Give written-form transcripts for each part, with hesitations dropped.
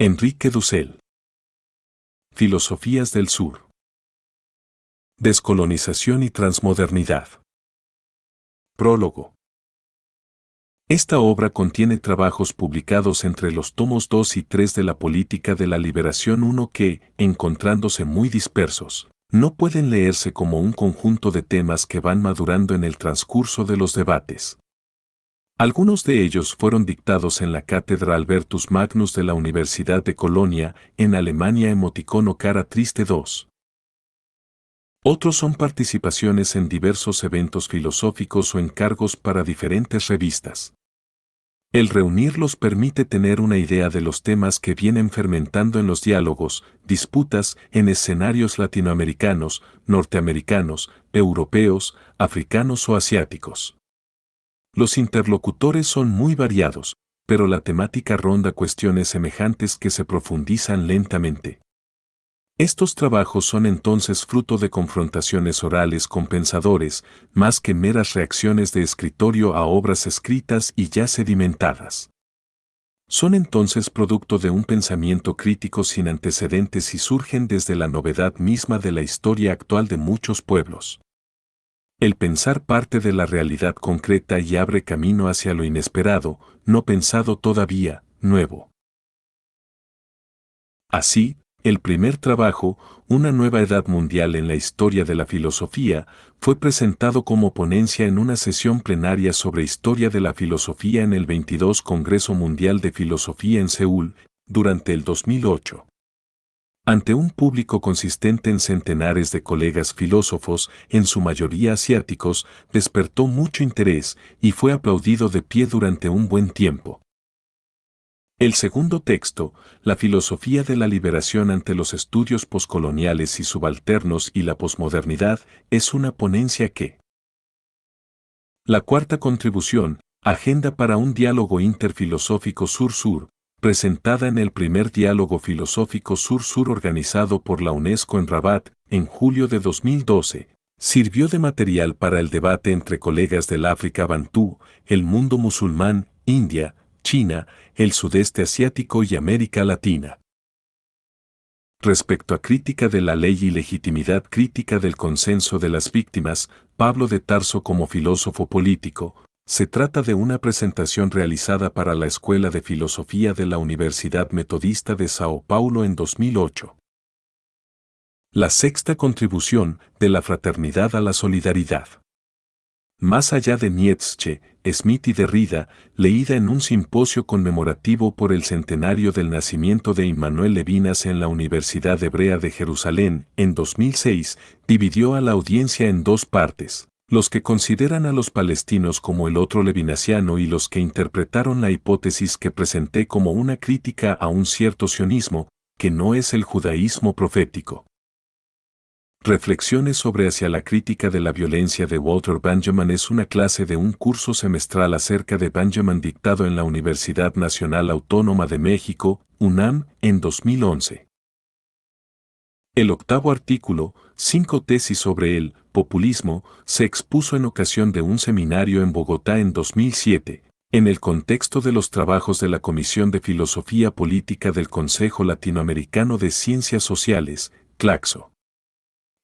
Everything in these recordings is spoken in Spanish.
Enrique Dussel. Filosofías del Sur. Descolonización y transmodernidad. Prólogo. Esta obra contiene trabajos publicados entre los tomos 2 y 3 de la Política de la Liberación 1 que, encontrándose muy dispersos, no pueden leerse como un conjunto de temas que van madurando en el transcurso de los debates. Algunos de ellos fueron dictados en la Cátedra Albertus Magnus de la Universidad de Colonia, en Alemania. Emoticono cara triste 2. Otros son participaciones en diversos eventos filosóficos o encargos para diferentes revistas. El reunirlos permite tener una idea de los temas que vienen fermentando en los diálogos, disputas en escenarios latinoamericanos, norteamericanos, europeos, africanos o asiáticos. Los interlocutores son muy variados, pero la temática ronda cuestiones semejantes que se profundizan lentamente. Estos trabajos son entonces fruto de confrontaciones orales con pensadores, más que meras reacciones de escritorio a obras escritas y ya sedimentadas. Son entonces producto de un pensamiento crítico sin antecedentes y surgen desde la novedad misma de la historia actual de muchos pueblos. El pensar parte de la realidad concreta y abre camino hacia lo inesperado, no pensado todavía, nuevo. Así, el primer trabajo, Una nueva edad mundial en la historia de la filosofía, fue presentado como ponencia en una sesión plenaria sobre historia de la filosofía en el 22 Congreso Mundial de Filosofía en Seúl, durante el 2008. Ante un público consistente en centenares de colegas filósofos, en su mayoría asiáticos, despertó mucho interés y fue aplaudido de pie durante un buen tiempo. El segundo texto, La filosofía de la liberación ante los estudios poscoloniales y subalternos y la posmodernidad, es una ponencia que. La cuarta contribución, Agenda para un diálogo interfilosófico Sur-Sur, presentada en el primer diálogo filosófico Sur-Sur organizado por la UNESCO en Rabat, en julio de 2012, sirvió de material para el debate entre colegas del África Bantú, el mundo musulmán, India, China, el sudeste asiático y América Latina. Respecto a crítica de la ley y legitimidad crítica del consenso de las víctimas, Pablo de Tarso como filósofo político, se trata de una presentación realizada para la Escuela de Filosofía de la Universidad Metodista de Sao Paulo en 2008. La sexta contribución, de la fraternidad a la solidaridad. Más allá de Nietzsche, Smith y Derrida, leída en un simposio conmemorativo por el centenario del nacimiento de Immanuel Levinas en la Universidad Hebrea de Jerusalén, en 2006, dividió a la audiencia en dos partes: los que consideran a los palestinos como el otro levinasiano y los que interpretaron la hipótesis que presenté como una crítica a un cierto sionismo, que no es el judaísmo profético. Reflexiones sobre hacia la crítica de la violencia de Walter Benjamin es una clase de un curso semestral acerca de Benjamin dictado en la Universidad Nacional Autónoma de México, UNAM, en 2011. El octavo artículo, 5 tesis sobre el populismo, se expuso en ocasión de un seminario en Bogotá en 2007, en el contexto de los trabajos de la Comisión de Filosofía Política del Consejo Latinoamericano de Ciencias Sociales, CLACSO.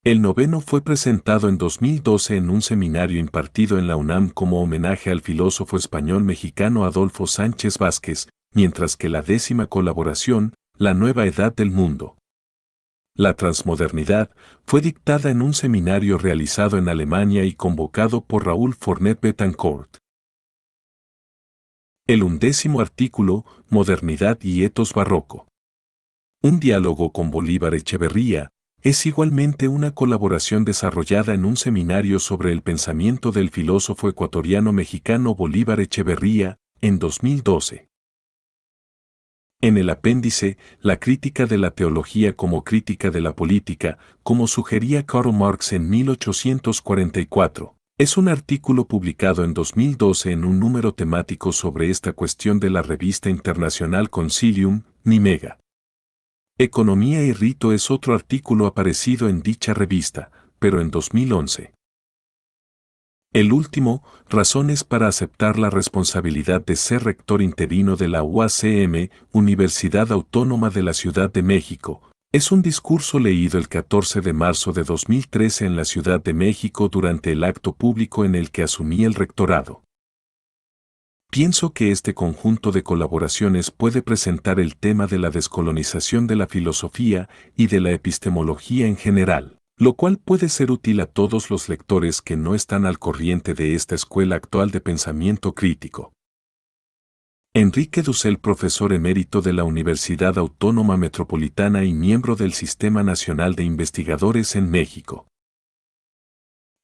El noveno fue presentado en 2012 en un seminario impartido en la UNAM como homenaje al filósofo español mexicano Adolfo Sánchez Vázquez, mientras que la 10ª colaboración, La nueva edad del mundo. La transmodernidad, fue dictada en un seminario realizado en Alemania y convocado por Raúl Fornet Betancourt. El 11º artículo, Modernidad y etos barroco. Un diálogo con Bolívar Echeverría, es igualmente una colaboración desarrollada en un seminario sobre el pensamiento del filósofo ecuatoriano-mexicano Bolívar Echeverría, en 2012. En el apéndice, La crítica de la teología como crítica de la política, como sugería Karl Marx en 1844, es un artículo publicado en 2012 en un número temático sobre esta cuestión de la revista internacional Concilium, Nimega. Economía y rito es otro artículo aparecido en dicha revista, pero en 2011. El último, razones para aceptar la responsabilidad de ser rector interino de la UACM, Universidad Autónoma de la Ciudad de México. Es un discurso leído el 14 de marzo de 2013 en la Ciudad de México durante el acto público en el que asumí el rectorado. Pienso que este conjunto de colaboraciones puede presentar el tema de la descolonización de la filosofía y de la epistemología en general, lo cual puede ser útil a todos los lectores que no están al corriente de esta escuela actual de pensamiento crítico. Enrique Dussel, profesor emérito de la Universidad Autónoma Metropolitana y miembro del Sistema Nacional de Investigadores en México.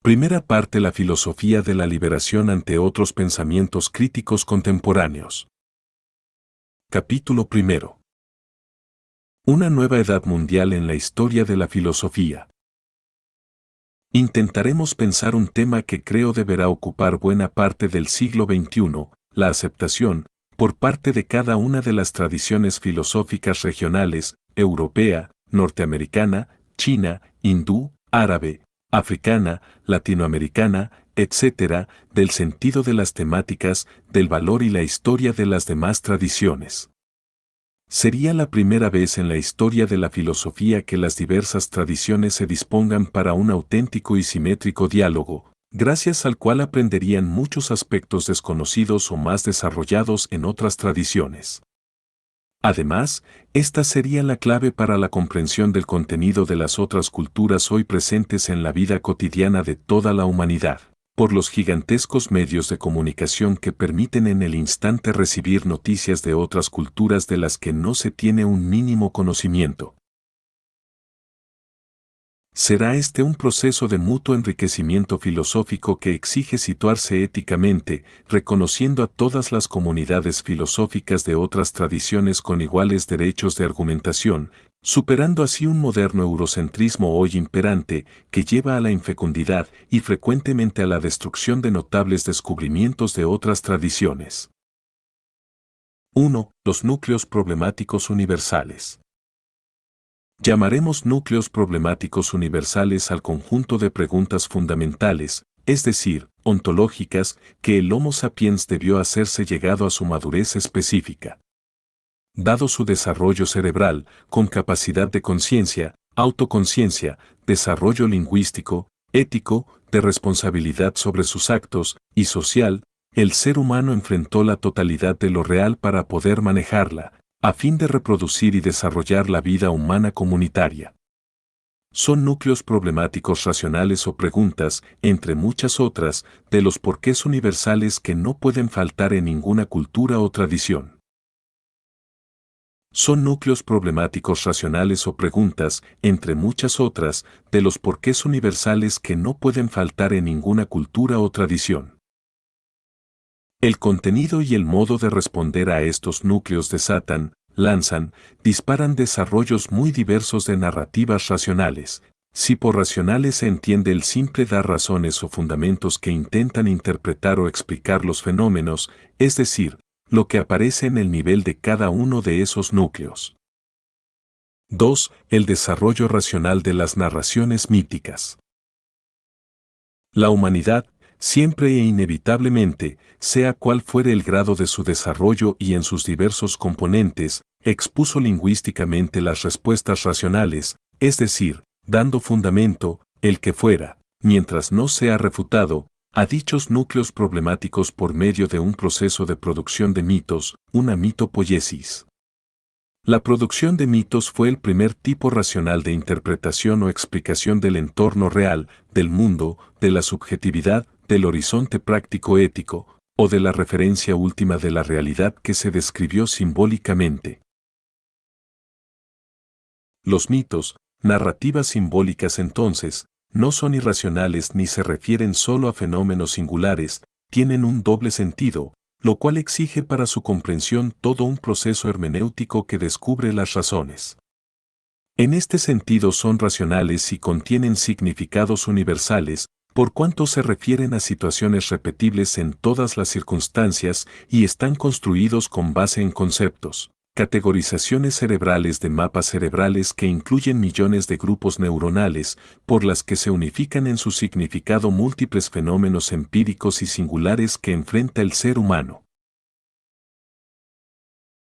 Primera parte: la filosofía de la liberación ante otros pensamientos críticos contemporáneos. Capítulo primero. Una nueva edad mundial en la historia de la filosofía. Intentaremos pensar un tema que creo deberá ocupar buena parte del siglo XXI, la aceptación, por parte de cada una de las tradiciones filosóficas regionales, europea, norteamericana, china, hindú, árabe, africana, latinoamericana, etc., del sentido de las temáticas, del valor y la historia de las demás tradiciones. Sería la primera vez en la historia de la filosofía que las diversas tradiciones se dispongan para un auténtico y simétrico diálogo, gracias al cual aprenderían muchos aspectos desconocidos o más desarrollados en otras tradiciones. Además, esta sería la clave para la comprensión del contenido de las otras culturas hoy presentes en la vida cotidiana de toda la humanidad, por los gigantescos medios de comunicación que permiten en el instante recibir noticias de otras culturas de las que no se tiene un mínimo conocimiento. Será este un proceso de mutuo enriquecimiento filosófico que exige situarse éticamente, reconociendo a todas las comunidades filosóficas de otras tradiciones con iguales derechos de argumentación, superando así un moderno eurocentrismo hoy imperante que lleva a la infecundidad y frecuentemente a la destrucción de notables descubrimientos de otras tradiciones. 1. Los núcleos problemáticos universales. Llamaremos núcleos problemáticos universales al conjunto de preguntas fundamentales, es decir, ontológicas, que el Homo sapiens debió hacerse llegado a su madurez específica. Dado su desarrollo cerebral, con capacidad de conciencia, autoconciencia, desarrollo lingüístico, ético, de responsabilidad sobre sus actos, y social, el ser humano enfrentó la totalidad de lo real para poder manejarla, a fin de reproducir y desarrollar la vida humana comunitaria. Son núcleos problemáticos racionales o preguntas, entre muchas otras, de los porqués universales que no pueden faltar en ninguna cultura o tradición. Son núcleos problemáticos racionales o preguntas, entre muchas otras, de los porqués universales que no pueden faltar en ninguna cultura o tradición. El contenido y el modo de responder a estos núcleos desatan, lanzan, disparan desarrollos muy diversos de narrativas racionales. Si por racionales se entiende el simple dar razones o fundamentos que intentan interpretar o explicar los fenómenos, es decir, lo que aparece en el nivel de cada uno de esos núcleos. 2. El desarrollo racional de las narraciones míticas. La humanidad, siempre e inevitablemente, sea cual fuere el grado de su desarrollo y en sus diversos componentes, expuso lingüísticamente las respuestas racionales, es decir, dando fundamento, el que fuera, mientras no sea refutado, a dichos núcleos problemáticos por medio de un proceso de producción de mitos, una mitopoiesis. La producción de mitos fue el primer tipo racional de interpretación o explicación del entorno real, del mundo, de la subjetividad, del horizonte práctico ético, o de la referencia última de la realidad que se describió simbólicamente. Los mitos, narrativas simbólicas entonces, no son irracionales ni se refieren solo a fenómenos singulares, tienen un doble sentido, lo cual exige para su comprensión todo un proceso hermenéutico que descubre las razones. En este sentido son racionales y contienen significados universales, por cuanto se refieren a situaciones repetibles en todas las circunstancias y están construidos con base en conceptos, categorizaciones cerebrales de mapas cerebrales que incluyen millones de grupos neuronales, por las que se unifican en su significado múltiples fenómenos empíricos y singulares que enfrenta el ser humano.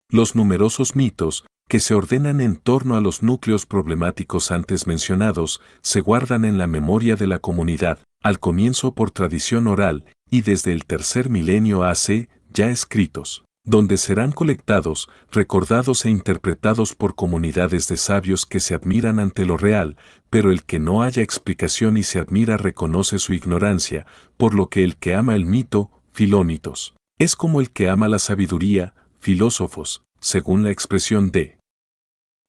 Los numerosos mitos, que se ordenan en torno a los núcleos problemáticos antes mencionados, se guardan en la memoria de la comunidad, al comienzo por tradición oral, y desde el tercer milenio AC, ya escritos, donde serán colectados, recordados e interpretados por comunidades de sabios que se admiran ante lo real, pero el que no haya explicación y se admira reconoce su ignorancia, por lo que el que ama el mito, filómitos, es como el que ama la sabiduría, filósofos, según la expresión de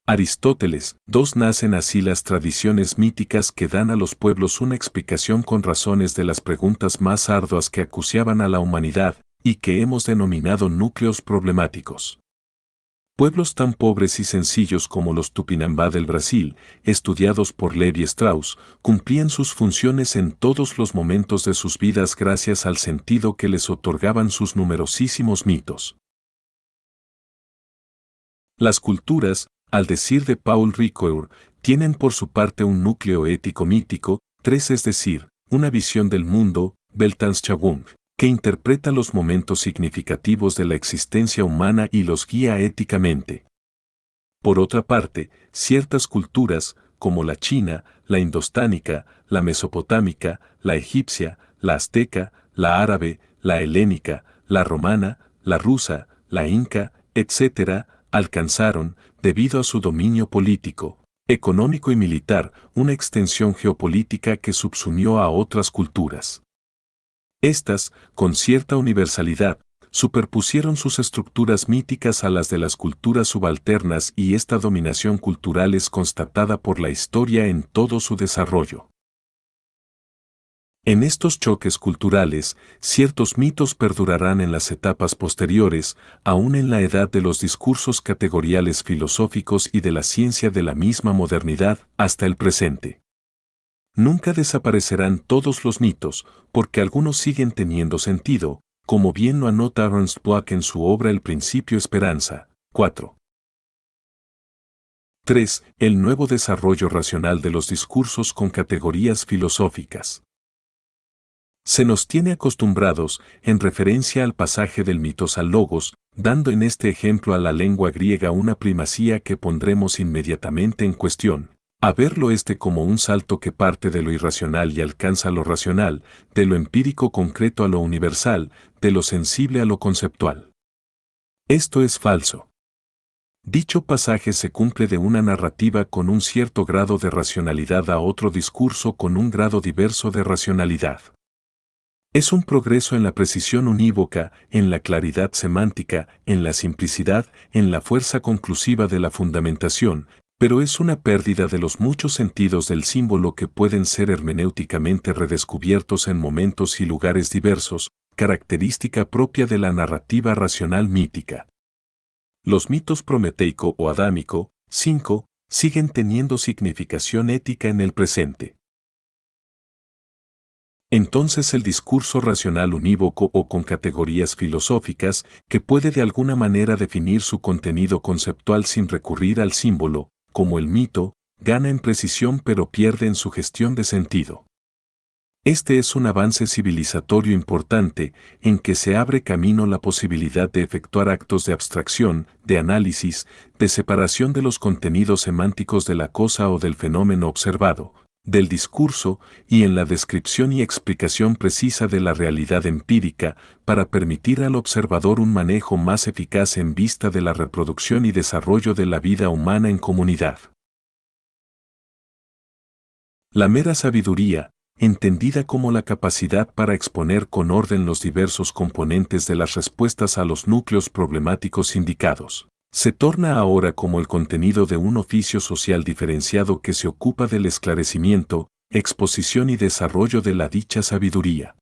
Aristóteles. Nacen así las tradiciones míticas que dan a los pueblos una explicación con razones de las preguntas más arduas que acuciaban a la humanidad, y que hemos denominado núcleos problemáticos. Pueblos tan pobres y sencillos como los Tupinambá del Brasil, estudiados por Levi Strauss, cumplían sus funciones en todos los momentos de sus vidas gracias al sentido que les otorgaban sus numerosísimos mitos. Las culturas, al decir de Paul Ricoeur, tienen por su parte un núcleo ético-mítico, es decir, una visión del mundo, Weltanschauung, que interpreta los momentos significativos de la existencia humana y los guía éticamente. Por otra parte, ciertas culturas, como la china, la indostánica, la mesopotámica, la egipcia, la azteca, la árabe, la helénica, la romana, la rusa, la inca, etc., alcanzaron, debido a su dominio político, económico y militar, una extensión geopolítica que subsumió a otras culturas. Estas, con cierta universalidad, superpusieron sus estructuras míticas a las de las culturas subalternas y esta dominación cultural es constatada por la historia en todo su desarrollo. En estos choques culturales, ciertos mitos perdurarán en las etapas posteriores, aún en la edad de los discursos categoriales filosóficos y de la ciencia de la misma modernidad, hasta el presente. Nunca desaparecerán todos los mitos, porque algunos siguen teniendo sentido, como bien lo anota Ernst Bloch en su obra El Principio Esperanza. 4. 3. El nuevo desarrollo racional de los discursos con categorías filosóficas. Se nos tiene acostumbrados, en referencia al pasaje del mitos al logos, dando en este ejemplo a la lengua griega una primacía que pondremos inmediatamente en cuestión, a verlo como un salto que parte de lo irracional y alcanza lo racional, de lo empírico concreto a lo universal, de lo sensible a lo conceptual. Esto es falso. Dicho pasaje se cumple de una narrativa con un cierto grado de racionalidad a otro discurso con un grado diverso de racionalidad. Es un progreso en la precisión unívoca, en la claridad semántica, en la simplicidad, en la fuerza conclusiva de la fundamentación, pero es una pérdida de los muchos sentidos del símbolo que pueden ser hermenéuticamente redescubiertos en momentos y lugares diversos, característica propia de la narrativa racional mítica. Los mitos prometeico o adámico, 5, siguen teniendo significación ética en el presente. Entonces el discurso racional unívoco o con categorías filosóficas, que puede de alguna manera definir su contenido conceptual sin recurrir al símbolo, como el mito, gana en precisión pero pierde en su gestión de sentido. Este es un avance civilizatorio importante, en que se abre camino la posibilidad de efectuar actos de abstracción, de análisis, de separación de los contenidos semánticos de la cosa o del fenómeno observado, del discurso, y en la descripción y explicación precisa de la realidad empírica, para permitir al observador un manejo más eficaz en vista de la reproducción y desarrollo de la vida humana en comunidad. La mera sabiduría, entendida como la capacidad para exponer con orden los diversos componentes de las respuestas a los núcleos problemáticos indicados, se torna ahora como el contenido de un oficio social diferenciado que se ocupa del esclarecimiento, exposición y desarrollo de la dicha sabiduría.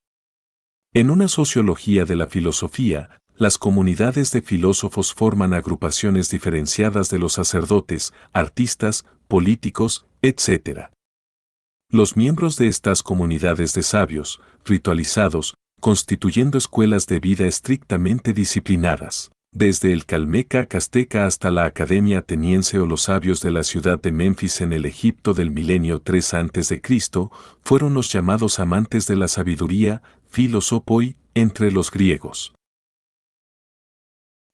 En una sociología de la filosofía, las comunidades de filósofos forman agrupaciones diferenciadas de los sacerdotes, artistas, políticos, etc. Los miembros de estas comunidades de sabios, ritualizados, constituyendo escuelas de vida estrictamente disciplinadas, Desde el Calmeca Azteca hasta la Academia Ateniense o los sabios de la ciudad de Memphis en el Egipto del milenio 3 a.C., fueron los llamados amantes de la sabiduría, filosofoi, entre los griegos.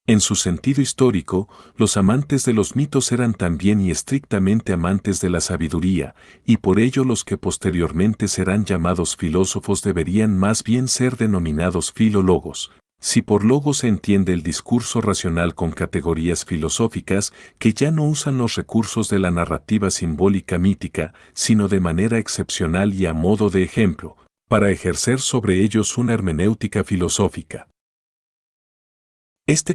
En su sentido histórico, los amantes de los mitos eran también y estrictamente amantes de la sabiduría, y por ello los que posteriormente serán llamados filósofos deberían más bien ser denominados filólogos. Si por logo se entiende el discurso racional con categorías filosóficas que ya no usan los recursos de la narrativa simbólica mítica, sino de manera excepcional y a modo de ejemplo, para ejercer sobre ellos una hermenéutica filosófica.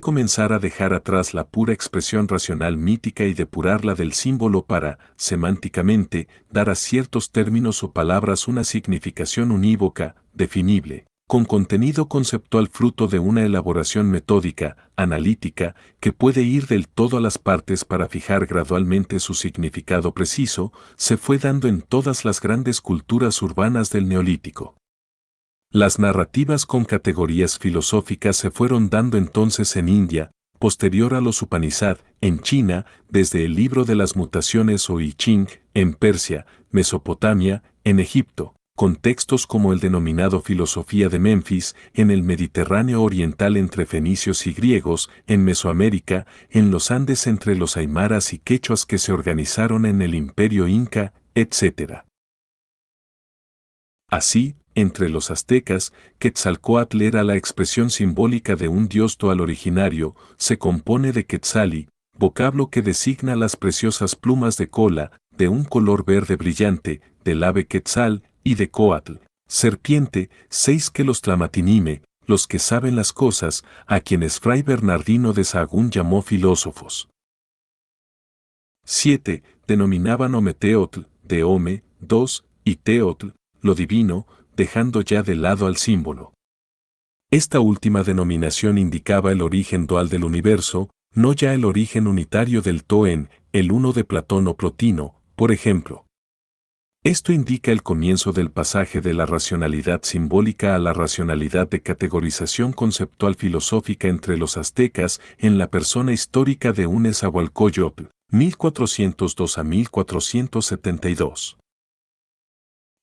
Comenzar a dejar atrás la pura expresión racional mítica y depurarla del símbolo para, semánticamente, dar a ciertos términos o palabras una significación unívoca, definible, con contenido conceptual fruto de una elaboración metódica, analítica, que puede ir del todo a las partes para fijar gradualmente su significado preciso, se fue dando en todas las grandes culturas urbanas del Neolítico. Las narrativas con categorías filosóficas se fueron dando entonces en India, posterior a los Upanishad, en China, desde el libro de las mutaciones o I Ching, en Persia, Mesopotamia, en Egipto, con textos como el denominado Filosofía de Memphis, en el Mediterráneo oriental entre fenicios y griegos, en Mesoamérica, en los Andes entre los aymaras y quechuas que se organizaron en el Imperio Inca, etc. Así, entre los aztecas, Quetzalcóatl era la expresión simbólica de un dios toal originario, se compone de quetzali, vocablo que designa las preciosas plumas de cola, de un color verde brillante, del ave quetzal, y de coatl, serpiente, 6 que los tlamatinime, los que saben las cosas, a quienes Fray Bernardino de Sahagún llamó filósofos. 7. Denominaban Ometeotl, de Ome, 2, y Teotl, lo divino, dejando ya de lado al símbolo. Esta última denominación indicaba el origen dual del universo, no ya el origen unitario del Toen, el uno de Platón o Plotino, por ejemplo. Esto indica el comienzo del pasaje de la racionalidad simbólica a la racionalidad de categorización conceptual filosófica entre los aztecas en la persona histórica de un Nezahualcóyotl, 1402 a 1472.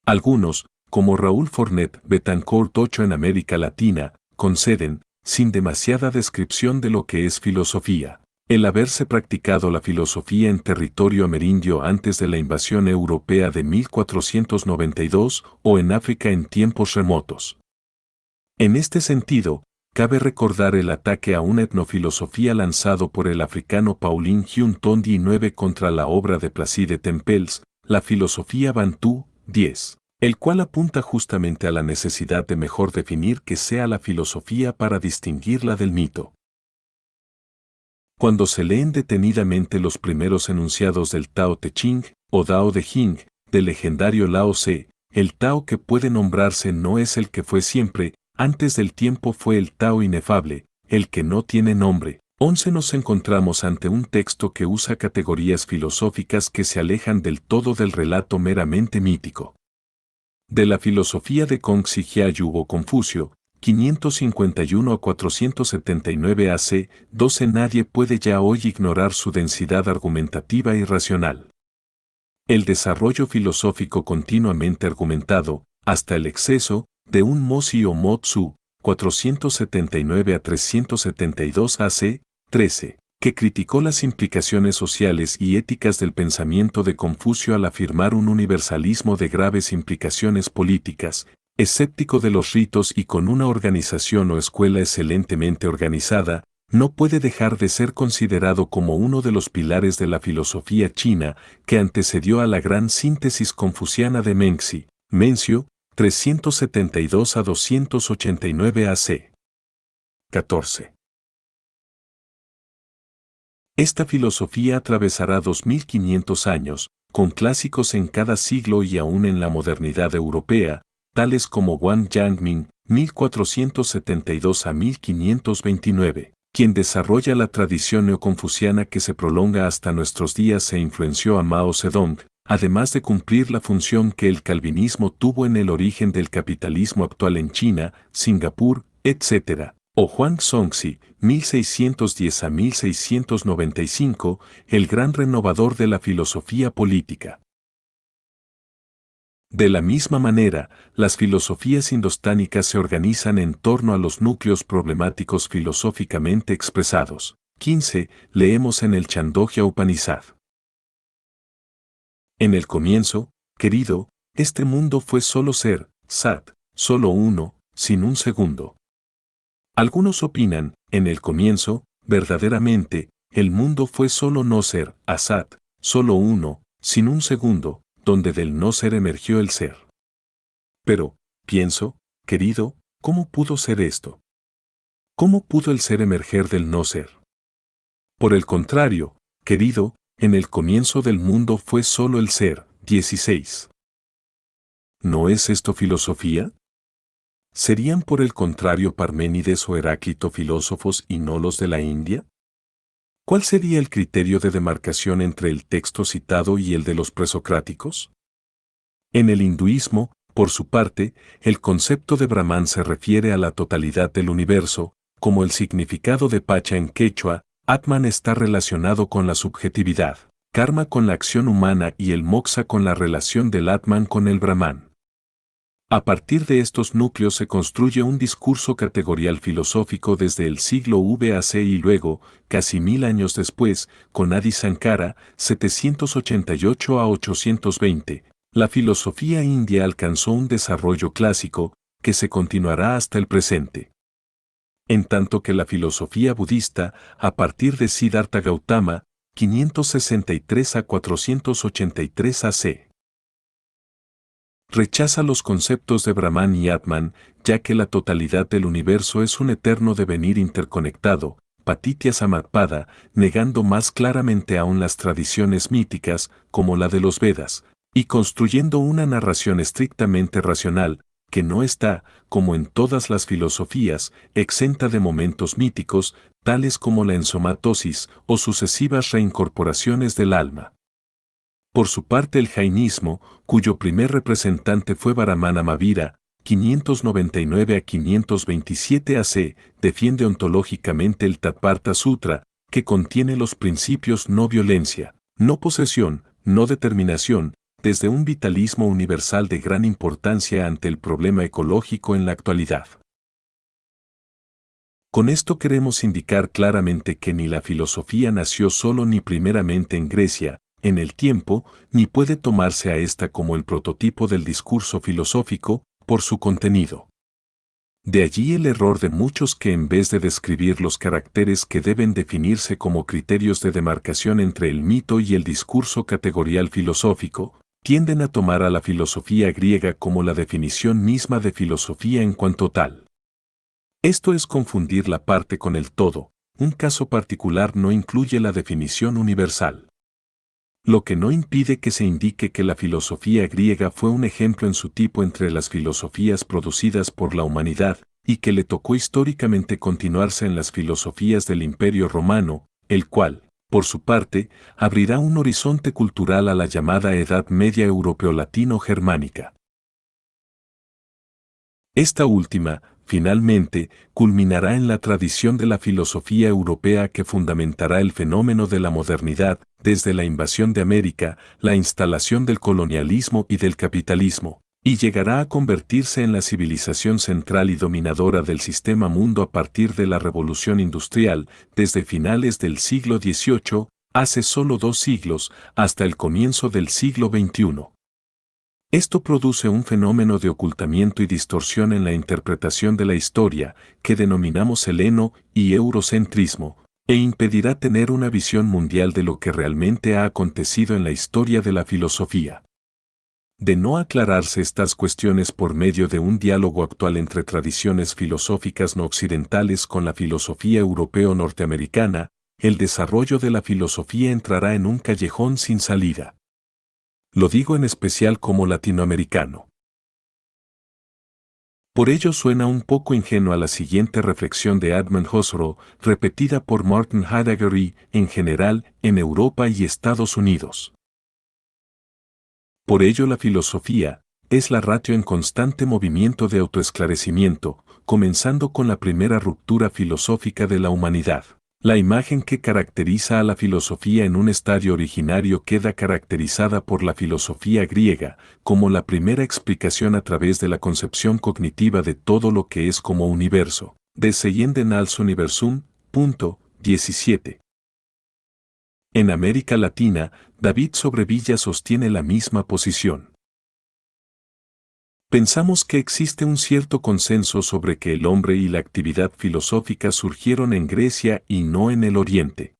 Algunos, como Raúl Fornet Betancourt 8 en América Latina, conceden, sin demasiada descripción de lo que es filosofía, el haberse practicado la filosofía en territorio amerindio antes de la invasión europea de 1492 o en África en tiempos remotos. En este sentido, cabe recordar el ataque a una etnofilosofía lanzado por el africano Pauline Hume Tondi 9 contra la obra de Placide Tempels, la filosofía Bantú, 10. El cual apunta justamente a la necesidad de mejor definir qué sea la filosofía para distinguirla del mito. Cuando se leen detenidamente los primeros enunciados del Tao Te Ching, o Dao de Jing, del legendario Lao Tse, el Tao que puede nombrarse no es el que fue siempre, antes del tiempo fue el Tao inefable, el que no tiene nombre. 11. Nos encontramos ante un texto que usa categorías filosóficas que se alejan del todo del relato meramente mítico. De la filosofía de Kongzi Gyalpo o Confucio, 551 a 479 AC, 12. Nadie puede ya hoy ignorar su densidad argumentativa y racional. El desarrollo filosófico continuamente argumentado, hasta el exceso, de un Mozi o Mo-tzu, 479 a 372 AC, 13. Que criticó las implicaciones sociales y éticas del pensamiento de Confucio al afirmar un universalismo de graves implicaciones políticas, escéptico de los ritos y con una organización o escuela excelentemente organizada, no puede dejar de ser considerado como uno de los pilares de la filosofía china que antecedió a la gran síntesis confuciana de Mengzi, Mencio, 372 a 289 AC. 14. Esta filosofía atravesará 2500 años, con clásicos en cada siglo y aún en la modernidad europea, tales como Wang Yangming, 1472 a 1529, quien desarrolla la tradición neoconfuciana que se prolonga hasta nuestros días e influenció a Mao Zedong, además de cumplir la función que el calvinismo tuvo en el origen del capitalismo actual en China, Singapur, etc. O Huang Zongzi, 1610 a 1695, el gran renovador de la filosofía política. De la misma manera, las filosofías indostánicas se organizan en torno a los núcleos problemáticos filosóficamente expresados. 15. Leemos en el Chandogya Upanishad. En el comienzo, querido, este mundo fue solo ser, Sat, solo uno, sin un segundo. Algunos opinan, en el comienzo, verdaderamente, el mundo fue solo no ser, Asat, solo uno, sin un segundo, donde del no ser emergió el ser. Pero, pienso, querido, ¿cómo pudo ser esto? ¿Cómo pudo el ser emerger del no ser? Por el contrario, querido, en el comienzo del mundo fue solo el ser. 16. ¿No es esto filosofía? ¿Serían por el contrario Parménides o Heráclito filósofos y no los de la India? ¿Cuál sería el criterio de demarcación entre el texto citado y el de los presocráticos? En el hinduismo, por su parte, el concepto de Brahman se refiere a la totalidad del universo, como el significado de Pacha en quechua. Atman está relacionado con la subjetividad, Karma con la acción humana y el Moksha con la relación del Atman con el Brahman. A partir de estos núcleos se construye un discurso categorial filosófico desde el siglo VAC y luego, casi 1000 años después, con Adi Sankara, 788 a 820, la filosofía india alcanzó un desarrollo clásico, que se continuará hasta el presente. En tanto que la filosofía budista, a partir de Siddhartha Gautama, 563 a 483 AC, rechaza los conceptos de Brahman y Atman, ya que la totalidad del universo es un eterno devenir interconectado, Patitya Samutpada, negando más claramente aún las tradiciones míticas, como la de los Vedas, y construyendo una narración estrictamente racional, que no está, como en todas las filosofías, exenta de momentos míticos, tales como la ensomatosis o sucesivas reincorporaciones del alma. Por su parte el jainismo, cuyo primer representante fue Varahamana Mahavira, 599 a 527 AC, defiende ontológicamente el Tattvartha Sutra, que contiene los principios no violencia, no posesión, no determinación, desde un vitalismo universal de gran importancia ante el problema ecológico en la actualidad. Con esto queremos indicar claramente que ni la filosofía nació solo ni primeramente en Grecia, en el tiempo, ni puede tomarse a esta como el prototipo del discurso filosófico, por su contenido. De allí el error de muchos que en vez de describir los caracteres que deben definirse como criterios de demarcación entre el mito y el discurso categorial filosófico, tienden a tomar a la filosofía griega como la definición misma de filosofía en cuanto tal. Esto es confundir la parte con el todo, un caso particular no incluye la definición universal. Lo que no impide que se indique que la filosofía griega fue un ejemplo en su tipo entre las filosofías producidas por la humanidad, y que le tocó históricamente continuarse en las filosofías del Imperio Romano, el cual, por su parte, abrirá un horizonte cultural a la llamada Edad Media europeo-latino-germánica. Esta última, finalmente, culminará en la tradición de la filosofía europea que fundamentará el fenómeno de la modernidad, desde la invasión de América, la instalación del colonialismo y del capitalismo, y llegará a convertirse en la civilización central y dominadora del sistema mundo a partir de la revolución industrial, desde finales del siglo XVIII, hace solo 2 siglos, hasta el comienzo del siglo XXI. Esto produce un fenómeno de ocultamiento y distorsión en la interpretación de la historia, que denominamos heleno y eurocentrismo, e impedirá tener una visión mundial de lo que realmente ha acontecido en la historia de la filosofía. De no aclararse estas cuestiones por medio de un diálogo actual entre tradiciones filosóficas no occidentales con la filosofía europeo-norteamericana, el desarrollo de la filosofía entrará en un callejón sin salida. Lo digo en especial como latinoamericano. Por ello suena un poco ingenua la siguiente reflexión de Edmund Husserl, repetida por Martin Heidegger y, en general, en Europa y Estados Unidos. Por ello la filosofía es la ratio en constante movimiento de autoesclarecimiento, comenzando con la primera ruptura filosófica de la humanidad. La imagen que caracteriza a la filosofía en un estadio originario queda caracterizada por la filosofía griega, como la primera explicación a través de la concepción cognitiva de todo lo que es como universo. De Seyenden als Universum, punto 17. En América Latina, David Sobrevilla sostiene la misma posición. Pensamos que existe un cierto consenso sobre que el hombre y la actividad filosófica surgieron en Grecia y no en el Oriente.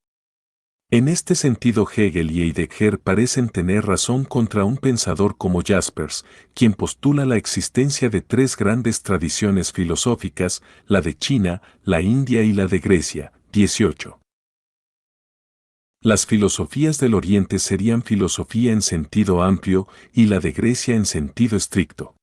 En este sentido, Hegel y Heidegger parecen tener razón contra un pensador como Jaspers, quien postula la existencia de tres grandes tradiciones filosóficas, la de China, la India y la de Grecia. 18. Las filosofías del Oriente serían filosofía en sentido amplio y la de Grecia en sentido estricto.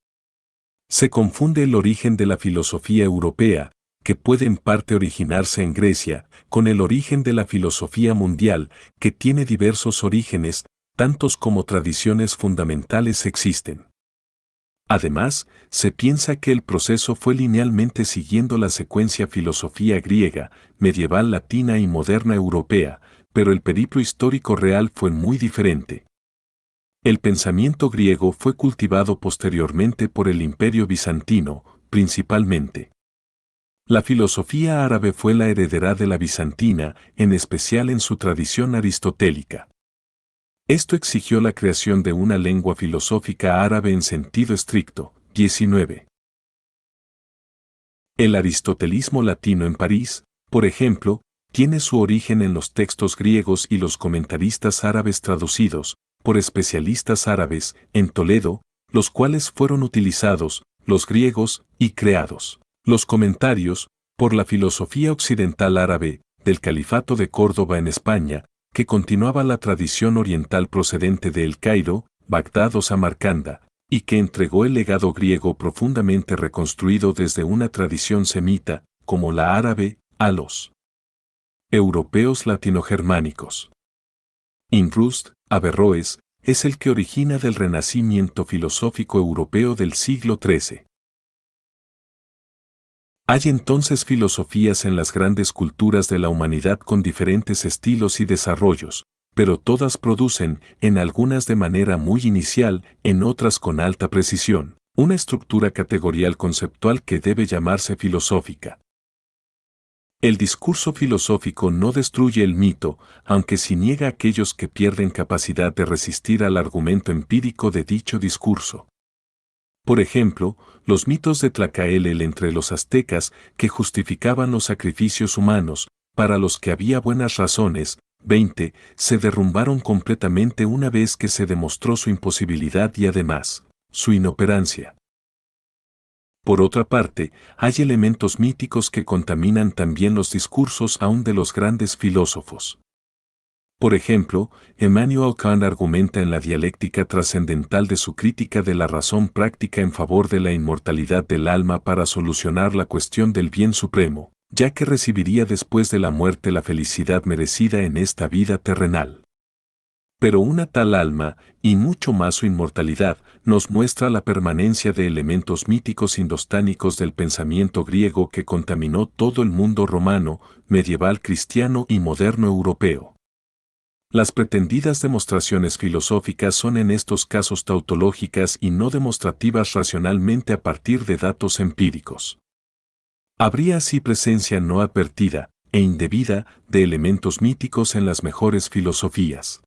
Se confunde el origen de la filosofía europea, que puede en parte originarse en Grecia, con el origen de la filosofía mundial, que tiene diversos orígenes, tantos como tradiciones fundamentales existen. Además, se piensa que el proceso fue linealmente siguiendo la secuencia filosofía griega, medieval latina y moderna europea, pero el periplo histórico real fue muy diferente. El pensamiento griego fue cultivado posteriormente por el Imperio bizantino, principalmente. La filosofía árabe fue la heredera de la bizantina, en especial en su tradición aristotélica. Esto exigió la creación de una lengua filosófica árabe en sentido estricto. 19. El aristotelismo latino en París, por ejemplo, tiene su origen en los textos griegos y los comentaristas árabes traducidos, por especialistas árabes, en Toledo, los cuales fueron utilizados, los griegos, y creados. Los comentarios, por la filosofía occidental árabe, del Califato de Córdoba en España, que continuaba la tradición oriental procedente de El Cairo, Bagdad o Samarcanda, y que entregó el legado griego profundamente reconstruido desde una tradición semita, como la árabe, a los europeos latinogermánicos. Inrust, Averroes, es el que origina del renacimiento filosófico europeo del siglo XIII. Hay entonces filosofías en las grandes culturas de la humanidad con diferentes estilos y desarrollos, pero todas producen, en algunas de manera muy inicial, en otras con alta precisión, una estructura categorial conceptual que debe llamarse filosófica. El discurso filosófico no destruye el mito, aunque sí niega a aquellos que pierden capacidad de resistir al argumento empírico de dicho discurso. Por ejemplo, los mitos de Tlacaelel entre los aztecas que justificaban los sacrificios humanos, para los que había buenas razones. 20, se derrumbaron completamente una vez que se demostró su imposibilidad y además, su inoperancia. Por otra parte, hay elementos míticos que contaminan también los discursos aún de los grandes filósofos. Por ejemplo, Immanuel Kant argumenta en la dialéctica trascendental de su crítica de la razón práctica en favor de la inmortalidad del alma para solucionar la cuestión del bien supremo, ya que recibiría después de la muerte la felicidad merecida en esta vida terrenal. Pero una tal alma, y mucho más su inmortalidad, nos muestra la permanencia de elementos míticos indostánicos del pensamiento griego que contaminó todo el mundo romano, medieval cristiano y moderno europeo. Las pretendidas demostraciones filosóficas son en estos casos tautológicas y no demostrativas racionalmente a partir de datos empíricos. Habría así presencia no advertida, e indebida, de elementos míticos en las mejores filosofías.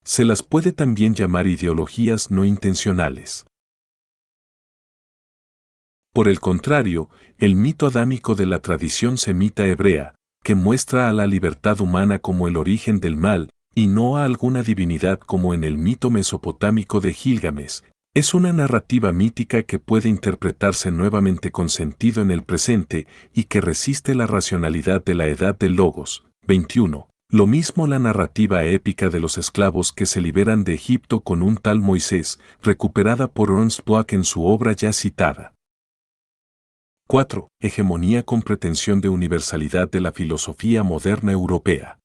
Se las puede también llamar ideologías no intencionales. Por el contrario, el mito adámico de la tradición semita hebrea, que muestra a la libertad humana como el origen del mal, y no a alguna divinidad como en el mito mesopotámico de Gilgamesh, es una narrativa mítica que puede interpretarse nuevamente con sentido en el presente y que resiste la racionalidad de la edad del Logos. 21. Lo mismo la narrativa épica de los esclavos que se liberan de Egipto con un tal Moisés, recuperada por Ernst Bloch en su obra ya citada. 4. Hegemonía con pretensión de universalidad de la filosofía moderna europea.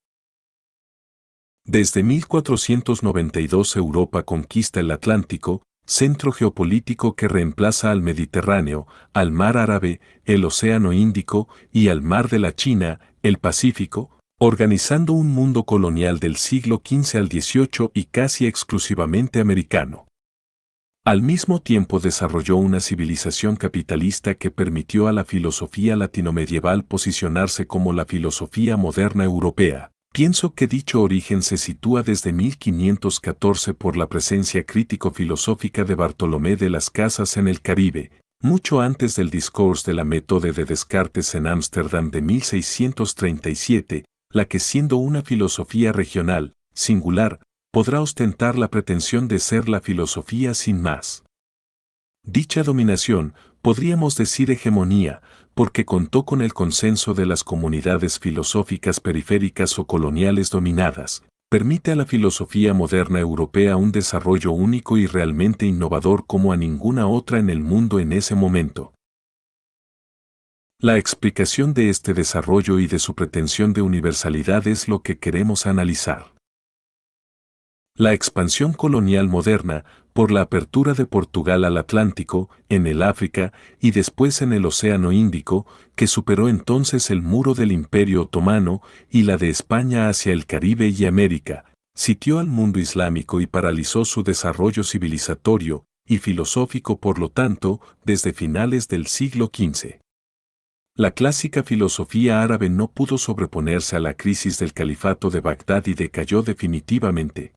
Desde 1492 Europa conquista el Atlántico, centro geopolítico que reemplaza al Mediterráneo, al Mar Árabe, el Océano Índico y al Mar de la China, el Pacífico, organizando un mundo colonial del siglo XV al XVIII y casi exclusivamente americano. Al mismo tiempo desarrolló una civilización capitalista que permitió a la filosofía latino-medieval posicionarse como la filosofía moderna europea. Pienso que dicho origen se sitúa desde 1514 por la presencia crítico-filosófica de Bartolomé de las Casas en el Caribe, mucho antes del discours de la méthode de Descartes en Ámsterdam de 1637, la que siendo una filosofía regional, singular, podrá ostentar la pretensión de ser la filosofía sin más. Dicha dominación, podríamos decir hegemonía, porque contó con el consenso de las comunidades filosóficas periféricas o coloniales dominadas, permite a la filosofía moderna europea un desarrollo único y realmente innovador como a ninguna otra en el mundo en ese momento. La explicación de este desarrollo y de su pretensión de universalidad es lo que queremos analizar. La expansión colonial moderna, por la apertura de Portugal al Atlántico, en el África y después en el Océano Índico, que superó entonces el muro del Imperio Otomano y la de España hacia el Caribe y América, sitió al mundo islámico y paralizó su desarrollo civilizatorio y filosófico por lo tanto, desde finales del siglo XV. La clásica filosofía árabe no pudo sobreponerse a la crisis del califato de Bagdad y decayó definitivamente.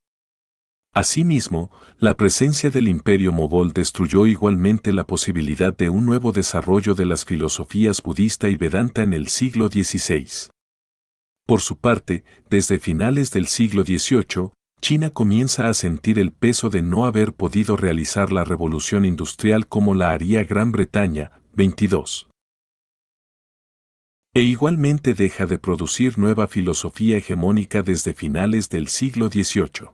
Asimismo, la presencia del imperio mogol destruyó igualmente la posibilidad de un nuevo desarrollo de las filosofías budista y Vedanta en el siglo XVI. Por su parte, desde finales del siglo XVIII, China comienza a sentir el peso de no haber podido realizar la revolución industrial como la haría Gran Bretaña, 22. E igualmente deja de producir nueva filosofía hegemónica desde finales del siglo XVIII.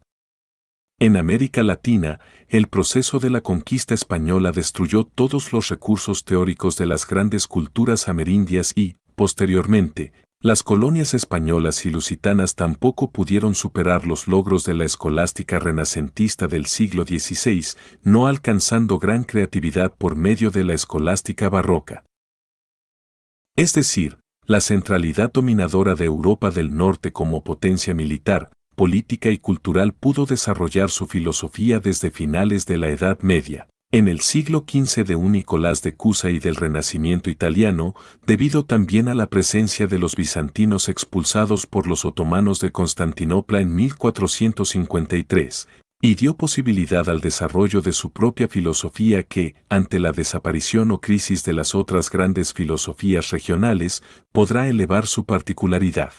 En América Latina, el proceso de la conquista española destruyó todos los recursos teóricos de las grandes culturas amerindias y, posteriormente, las colonias españolas y lusitanas tampoco pudieron superar los logros de la escolástica renacentista del siglo XVI, no alcanzando gran creatividad por medio de la escolástica barroca. Es decir, la centralidad dominadora de Europa del Norte como potencia militar, política y cultural pudo desarrollar su filosofía desde finales de la Edad Media, en el siglo XV de un Nicolás de Cusa y del Renacimiento italiano, debido también a la presencia de los bizantinos expulsados por los otomanos de Constantinopla en 1453, y dio posibilidad al desarrollo de su propia filosofía que, ante la desaparición o crisis de las otras grandes filosofías regionales, podrá elevar su particularidad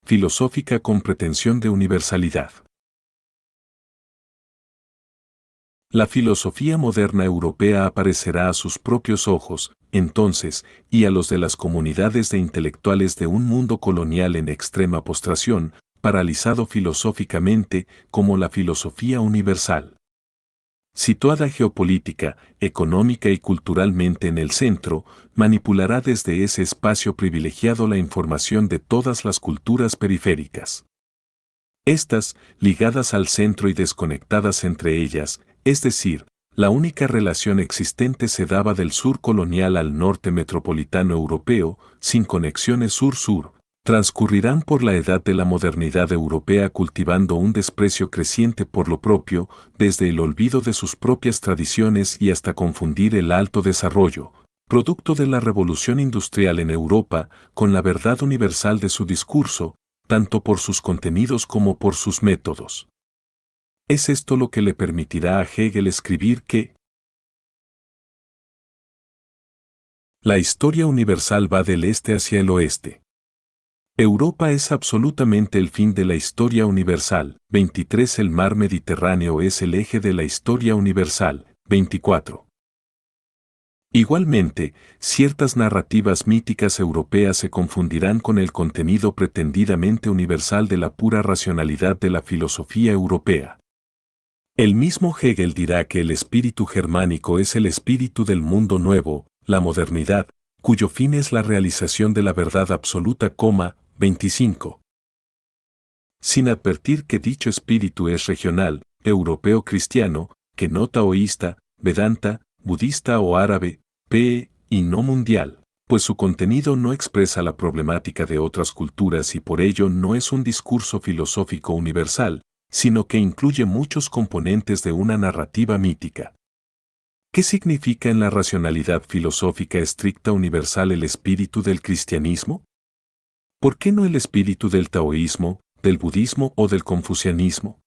filosófica con pretensión de universalidad. La filosofía moderna europea aparecerá a sus propios ojos, entonces, y a los de las comunidades de intelectuales de un mundo colonial en extrema postración, paralizado filosóficamente, como la filosofía universal. Situada geopolítica, económica y culturalmente en el centro, manipulará desde ese espacio privilegiado la información de todas las culturas periféricas. Estas, ligadas al centro y desconectadas entre ellas, es decir, la única relación existente se daba del sur colonial al norte metropolitano europeo, sin conexiones sur-sur, transcurrirán por la edad de la modernidad europea cultivando un desprecio creciente por lo propio, desde el olvido de sus propias tradiciones y hasta confundir el alto desarrollo, producto de la revolución industrial en Europa, con la verdad universal de su discurso, tanto por sus contenidos como por sus métodos. Es esto lo que le permitirá a Hegel escribir que la historia universal va del este hacia el oeste. Europa es absolutamente el fin de la historia universal. 23. El mar Mediterráneo es el eje de la historia universal. 24. Igualmente, ciertas narrativas míticas europeas se confundirán con el contenido pretendidamente universal de la pura racionalidad de la filosofía europea. El mismo Hegel dirá que el espíritu germánico es el espíritu del mundo nuevo, la modernidad, cuyo fin es la realización de la verdad absoluta, 25. Sin advertir que dicho espíritu es regional, europeo cristiano, que no taoísta, Vedanta, budista o árabe, PE, y no mundial, pues su contenido no expresa la problemática de otras culturas y por ello no es un discurso filosófico universal, sino que incluye muchos componentes de una narrativa mítica. ¿Qué significa en la racionalidad filosófica estricta universal el espíritu del cristianismo? ¿Por qué no el espíritu del taoísmo, del budismo o del confucianismo?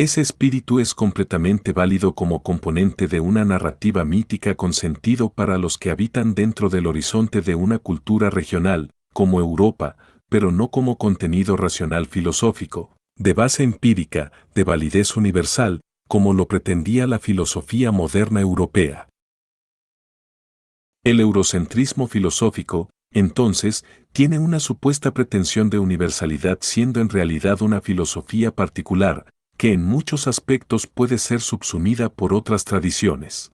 Ese espíritu es completamente válido como componente de una narrativa mítica con sentido para los que habitan dentro del horizonte de una cultura regional, como Europa, pero no como contenido racional filosófico, de base empírica, de validez universal, como lo pretendía la filosofía moderna europea. El eurocentrismo filosófico, entonces, tiene una supuesta pretensión de universalidad siendo en realidad una filosofía particular, que en muchos aspectos puede ser subsumida por otras tradiciones.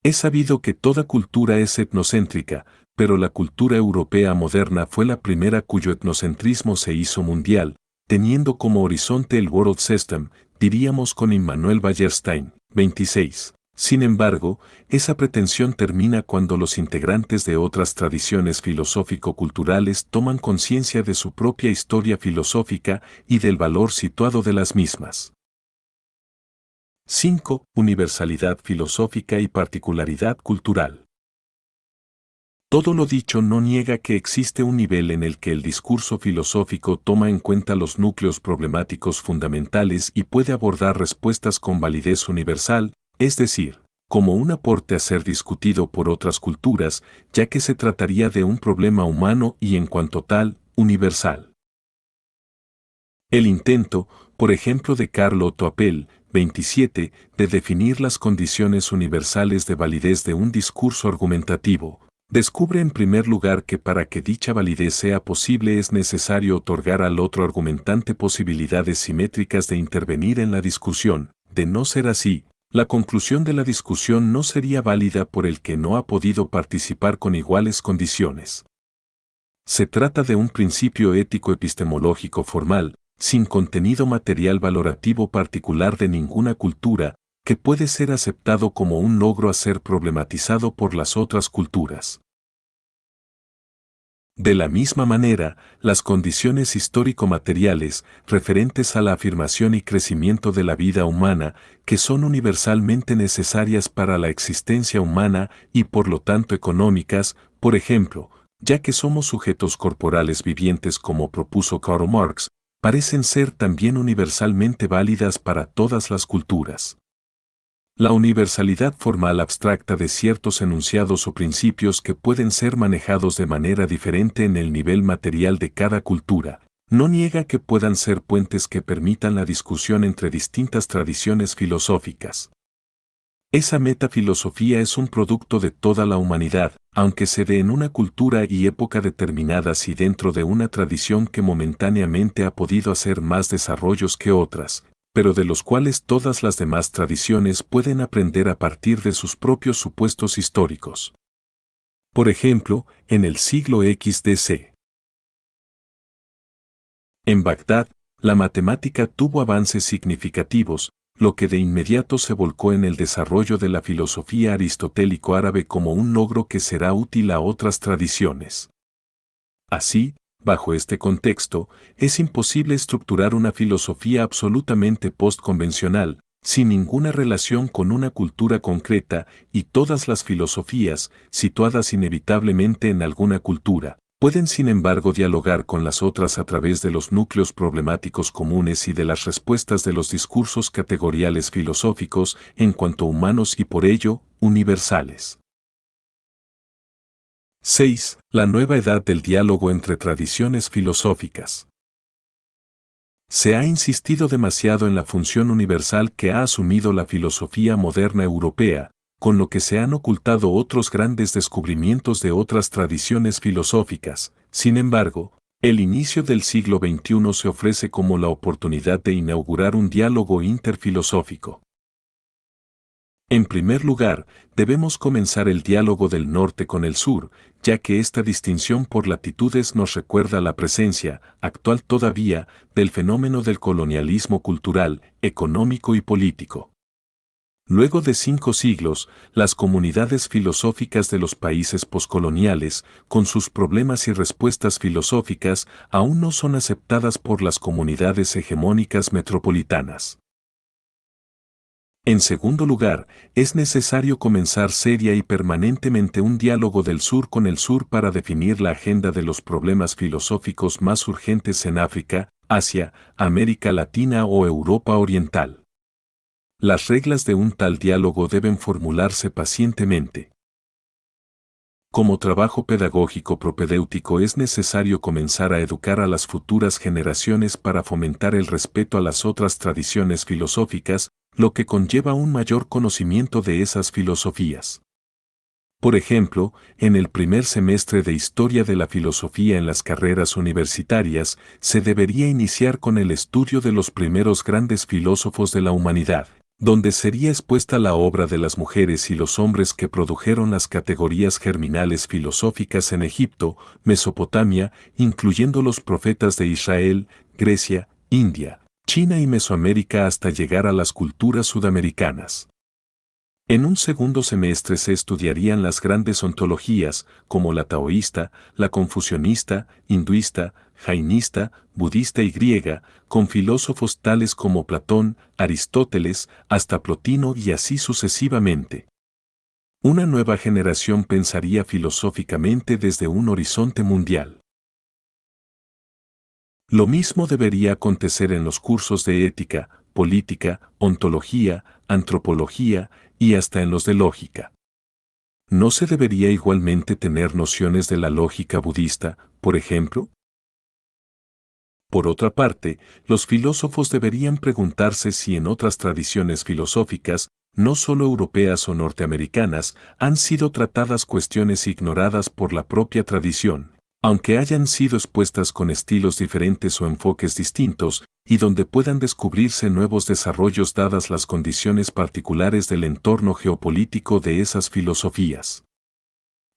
Es sabido que toda cultura es etnocéntrica, pero la cultura europea moderna fue la primera cuyo etnocentrismo se hizo mundial, teniendo como horizonte el World System, diríamos con Immanuel Wallerstein, 26. Sin embargo, esa pretensión termina cuando los integrantes de otras tradiciones filosófico-culturales toman conciencia de su propia historia filosófica y del valor situado de las mismas. 5. Universalidad filosófica y particularidad cultural. Todo lo dicho no niega que existe un nivel en el que el discurso filosófico toma en cuenta los núcleos problemáticos fundamentales y puede abordar respuestas con validez universal, es decir, como un aporte a ser discutido por otras culturas, ya que se trataría de un problema humano y en cuanto tal, universal. El intento, por ejemplo de Carlo Toapel, 27, de definir las condiciones universales de validez de un discurso argumentativo, descubre en primer lugar que para que dicha validez sea posible es necesario otorgar al otro argumentante posibilidades simétricas de intervenir en la discusión. De no ser así, la conclusión de la discusión no sería válida por el que no ha podido participar con iguales condiciones. Se trata de un principio ético epistemológico formal, sin contenido material valorativo particular de ninguna cultura, que puede ser aceptado como un logro a ser problematizado por las otras culturas. De la misma manera, las condiciones histórico-materiales, referentes a la afirmación y crecimiento de la vida humana, que son universalmente necesarias para la existencia humana y por lo tanto económicas, por ejemplo, ya que somos sujetos corporales vivientes como propuso Karl Marx, parecen ser también universalmente válidas para todas las culturas. La universalidad formal abstracta de ciertos enunciados o principios que pueden ser manejados de manera diferente en el nivel material de cada cultura, no niega que puedan ser puentes que permitan la discusión entre distintas tradiciones filosóficas. Esa metafilosofía es un producto de toda la humanidad, aunque se dé en una cultura y época determinadas y dentro de una tradición que momentáneamente ha podido hacer más desarrollos que otras, pero de los cuales todas las demás tradiciones pueden aprender a partir de sus propios supuestos históricos. Por ejemplo, en el siglo XDC. En Bagdad, la matemática tuvo avances significativos, lo que de inmediato se volcó en el desarrollo de la filosofía aristotélico-árabe como un logro que será útil a otras tradiciones. Así, bajo este contexto, es imposible estructurar una filosofía absolutamente postconvencional, sin ninguna relación con una cultura concreta, y todas las filosofías, situadas inevitablemente en alguna cultura, pueden sin embargo dialogar con las otras a través de los núcleos problemáticos comunes y de las respuestas de los discursos categoriales filosóficos en cuanto humanos y por ello, universales. 6. La nueva edad del diálogo entre tradiciones filosóficas. Se ha insistido demasiado en la función universal que ha asumido la filosofía moderna europea, con lo que se han ocultado otros grandes descubrimientos de otras tradiciones filosóficas. Sin embargo, el inicio del siglo XXI se ofrece como la oportunidad de inaugurar un diálogo interfilosófico. En primer lugar, debemos comenzar el diálogo del norte con el sur, ya que esta distinción por latitudes nos recuerda la presencia, actual todavía, del fenómeno del colonialismo cultural, económico y político. Luego de 5 siglos, las comunidades filosóficas de los países poscoloniales, con sus problemas y respuestas filosóficas, aún no son aceptadas por las comunidades hegemónicas metropolitanas. En segundo lugar, es necesario comenzar seria y permanentemente un diálogo del sur con el sur para definir la agenda de los problemas filosóficos más urgentes en África, Asia, América Latina o Europa Oriental. Las reglas de un tal diálogo deben formularse pacientemente. Como trabajo pedagógico propedéutico es necesario comenzar a educar a las futuras generaciones para fomentar el respeto a las otras tradiciones filosóficas, lo que conlleva un mayor conocimiento de esas filosofías. Por ejemplo, en el primer semestre de Historia de la Filosofía en las carreras universitarias, se debería iniciar con el estudio de los primeros grandes filósofos de la humanidad, donde sería expuesta la obra de las mujeres y los hombres que produjeron las categorías germinales filosóficas en Egipto, Mesopotamia, incluyendo los profetas de Israel, Grecia, India, China y Mesoamérica hasta llegar a las culturas sudamericanas. En un segundo semestre se estudiarían las grandes ontologías, como la taoísta, la confucionista, hinduista, jainista, budista y griega, con filósofos tales como Platón, Aristóteles, hasta Plotino y así sucesivamente. Una nueva generación pensaría filosóficamente desde un horizonte mundial. Lo mismo debería acontecer en los cursos de ética, política, ontología, antropología y hasta en los de lógica. ¿No se debería igualmente tener nociones de la lógica budista, por ejemplo? Por otra parte, los filósofos deberían preguntarse si en otras tradiciones filosóficas, no solo europeas o norteamericanas, han sido tratadas cuestiones ignoradas por la propia tradición, aunque hayan sido expuestas con estilos diferentes o enfoques distintos, y donde puedan descubrirse nuevos desarrollos dadas las condiciones particulares del entorno geopolítico de esas filosofías.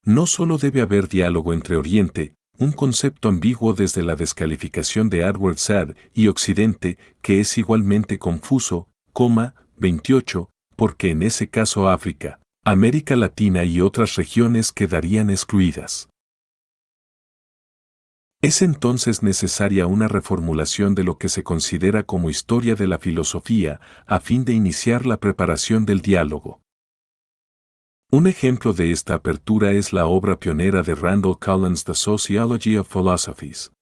No solo debe haber diálogo entre Oriente, un concepto ambiguo desde la descalificación de Edward Said, y Occidente, que es igualmente confuso, 28, porque en ese caso África, América Latina y otras regiones quedarían excluidas. Es entonces necesaria una reformulación de lo que se considera como historia de la filosofía, a fin de iniciar la preparación del diálogo. Un ejemplo de esta apertura es la obra pionera de Randall Collins, The Sociology of Philosophies.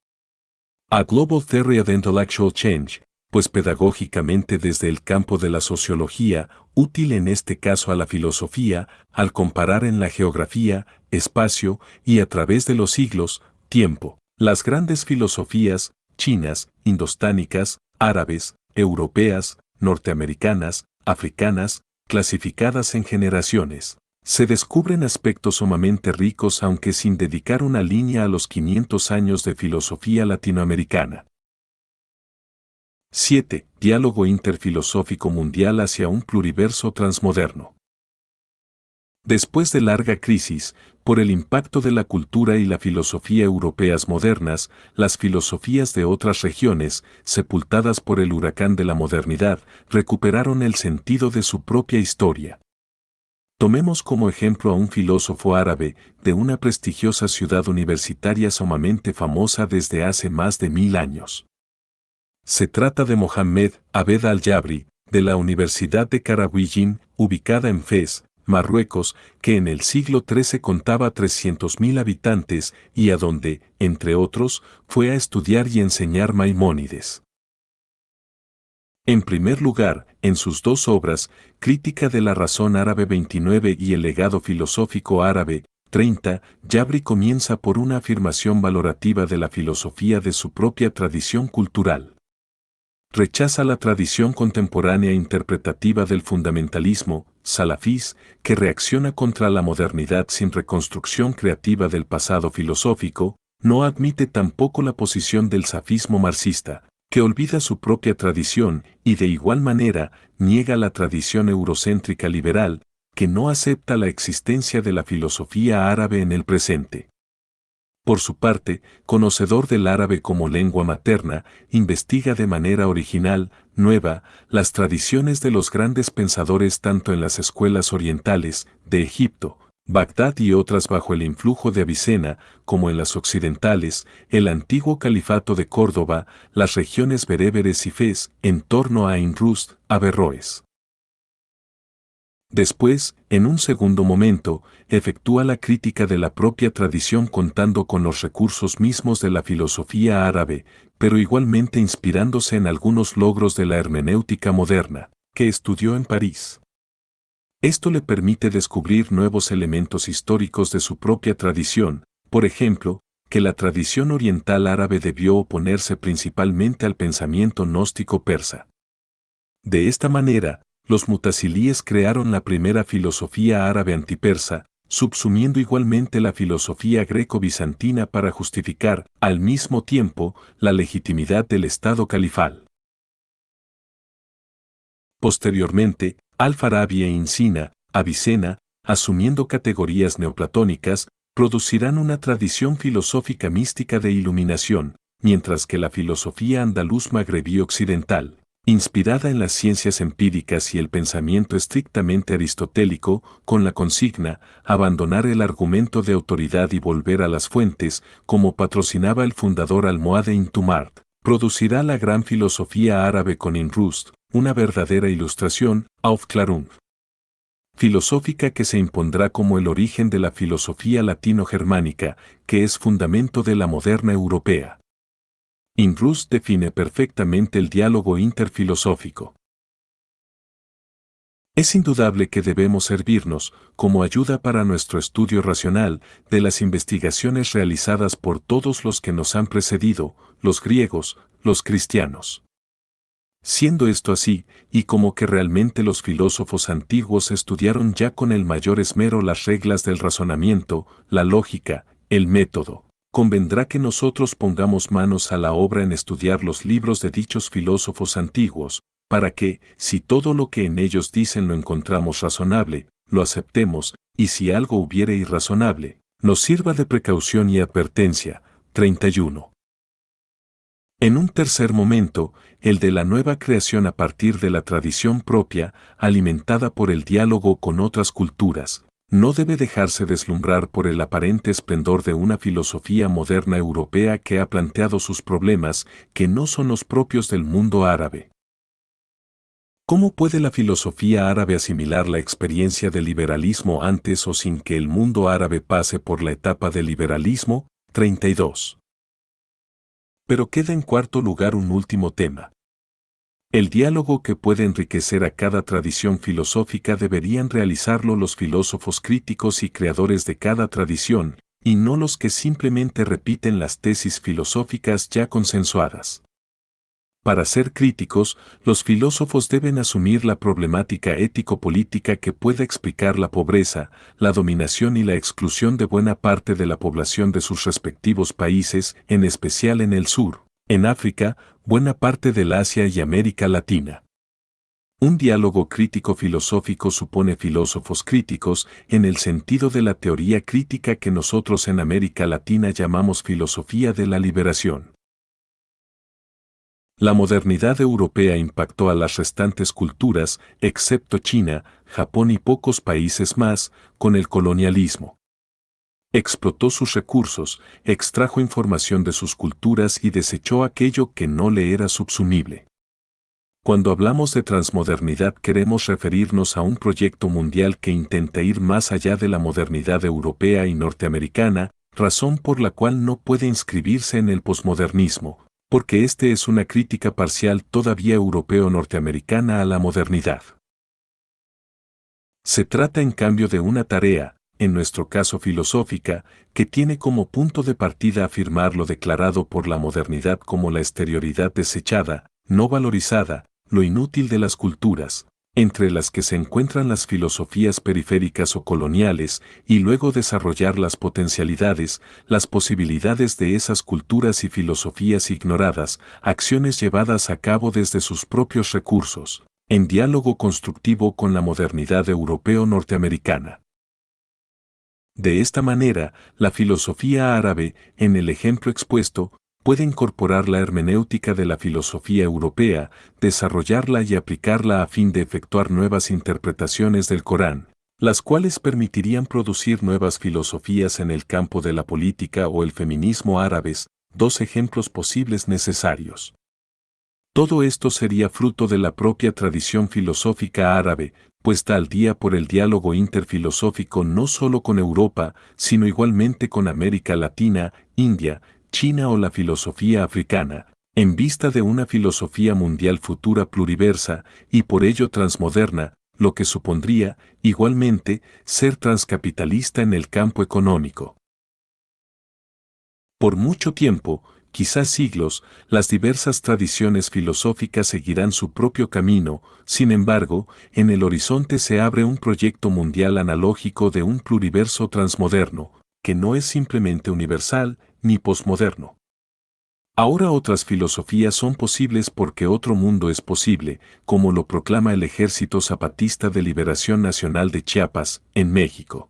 A Global Theory of Intellectual Change, pues pedagógicamente desde el campo de la sociología, útil en este caso a la filosofía, al comparar en la geografía, espacio y a través de los siglos, tiempo, las grandes filosofías, chinas, indostánicas, árabes, europeas, norteamericanas, africanas, clasificadas en generaciones. Se descubren aspectos sumamente ricos aunque sin dedicar una línea a los 500 años de filosofía latinoamericana. 7. Diálogo interfilosófico mundial hacia un pluriverso transmoderno. Después de larga crisis, por el impacto de la cultura y la filosofía europeas modernas, las filosofías de otras regiones, sepultadas por el huracán de la modernidad, recuperaron el sentido de su propia historia. Tomemos como ejemplo a un filósofo árabe de una prestigiosa ciudad universitaria sumamente famosa desde hace más de 1000 años. Se trata de Mohammed Abed al-Jabri, de la Universidad de Qarawiyyin, ubicada en Fez, Marruecos, que en el siglo XIII contaba 300.000 habitantes y a donde, entre otros, fue a estudiar y enseñar Maimónides. En primer lugar, en sus dos obras, Crítica de la Razón Árabe 29 y El Legado Filosófico Árabe 30, Jabri comienza por una afirmación valorativa de la filosofía de su propia tradición cultural. Rechaza la tradición contemporánea interpretativa del fundamentalismo, salafís, que reacciona contra la modernidad sin reconstrucción creativa del pasado filosófico, no admite tampoco la posición del safismo marxista, que olvida su propia tradición y de igual manera niega la tradición eurocéntrica liberal, que no acepta la existencia de la filosofía árabe en el presente. Por su parte, conocedor del árabe como lengua materna, investiga de manera original, nueva, las tradiciones de los grandes pensadores tanto en las escuelas orientales, de Egipto, Bagdad y otras bajo el influjo de Avicena, como en las occidentales, el antiguo califato de Córdoba, las regiones bereberes y Fez, en torno a Ain Rust, Averroes. Después, en un segundo momento, efectúa la crítica de la propia tradición contando con los recursos mismos de la filosofía árabe, pero igualmente inspirándose en algunos logros de la hermenéutica moderna, que estudió en París. Esto le permite descubrir nuevos elementos históricos de su propia tradición, por ejemplo, que la tradición oriental árabe debió oponerse principalmente al pensamiento gnóstico persa. De esta manera, los mutasilíes crearon la primera filosofía árabe antipersa, subsumiendo igualmente la filosofía greco-bizantina para justificar, al mismo tiempo, la legitimidad del Estado califal. Posteriormente, Al-Farabi e Insina, Avicena, asumiendo categorías neoplatónicas, producirán una tradición filosófica mística de iluminación, mientras que la filosofía andaluz magrebí occidental, inspirada en las ciencias empíricas y el pensamiento estrictamente aristotélico, con la consigna, abandonar el argumento de autoridad y volver a las fuentes, como patrocinaba el fundador Almohade Ibn Tumard, producirá la gran filosofía árabe con Ibn Rushd, una verdadera ilustración, Aufklärung filosófica que se impondrá como el origen de la filosofía latino-germánica, que es fundamento de la moderna europea. Ibn Rushd define perfectamente el diálogo interfilosófico. Es indudable que debemos servirnos, como ayuda para nuestro estudio racional, de las investigaciones realizadas por todos los que nos han precedido, los griegos, los cristianos. Siendo esto así, y como que realmente los filósofos antiguos estudiaron ya con el mayor esmero las reglas del razonamiento, la lógica, el método, convendrá que nosotros pongamos manos a la obra en estudiar los libros de dichos filósofos antiguos, para que, si todo lo que en ellos dicen lo encontramos razonable, lo aceptemos, y si algo hubiere irrazonable, nos sirva de precaución y advertencia. 31. En un tercer momento, el de la nueva creación a partir de la tradición propia, alimentada por el diálogo con otras culturas, no debe dejarse deslumbrar por el aparente esplendor de una filosofía moderna europea que ha planteado sus problemas, que no son los propios del mundo árabe. ¿Cómo puede la filosofía árabe asimilar la experiencia del liberalismo antes o sin que el mundo árabe pase por la etapa del liberalismo? 32. Pero queda en cuarto lugar un último tema. El diálogo que puede enriquecer a cada tradición filosófica deberían realizarlo los filósofos críticos y creadores de cada tradición, y no los que simplemente repiten las tesis filosóficas ya consensuadas. Para ser críticos, los filósofos deben asumir la problemática ético-política que pueda explicar la pobreza, la dominación y la exclusión de buena parte de la población de sus respectivos países, en especial en el sur, en África, buena parte del Asia y América Latina. Un diálogo crítico-filosófico supone filósofos críticos en el sentido de la teoría crítica que nosotros en América Latina llamamos filosofía de la liberación. La modernidad europea impactó a las restantes culturas, excepto China, Japón y pocos países más, con el colonialismo. Explotó sus recursos, extrajo información de sus culturas y desechó aquello que no le era subsumible. Cuando hablamos de transmodernidad queremos referirnos a un proyecto mundial que intenta ir más allá de la modernidad europea y norteamericana, razón por la cual no puede inscribirse en el posmodernismo, porque este es una crítica parcial todavía europeo-norteamericana a la modernidad. Se trata en cambio de una tarea, en nuestro caso filosófica, que tiene como punto de partida afirmar lo declarado por la modernidad como la exterioridad desechada, no valorizada, lo inútil de las culturas, entre las que se encuentran las filosofías periféricas o coloniales, y luego desarrollar las potencialidades, las posibilidades de esas culturas y filosofías ignoradas, acciones llevadas a cabo desde sus propios recursos, en diálogo constructivo con la modernidad europeo-norteamericana. De esta manera, la filosofía árabe, en el ejemplo expuesto, puede incorporar la hermenéutica de la filosofía europea, desarrollarla y aplicarla a fin de efectuar nuevas interpretaciones del Corán, las cuales permitirían producir nuevas filosofías en el campo de la política o el feminismo árabes, dos ejemplos posibles necesarios. Todo esto sería fruto de la propia tradición filosófica árabe, puesta al día por el diálogo interfilosófico no solo con Europa, sino igualmente con América Latina, India, China o la filosofía africana, en vista de una filosofía mundial futura pluriversa y por ello transmoderna, lo que supondría, igualmente, ser transcapitalista en el campo económico. Por mucho tiempo, quizás siglos, las diversas tradiciones filosóficas seguirán su propio camino, sin embargo, en el horizonte se abre un proyecto mundial analógico de un pluriverso transmoderno, que no es simplemente universal ni posmoderno. Ahora otras filosofías son posibles porque otro mundo es posible, como lo proclama el Ejército Zapatista de Liberación Nacional de Chiapas, en México.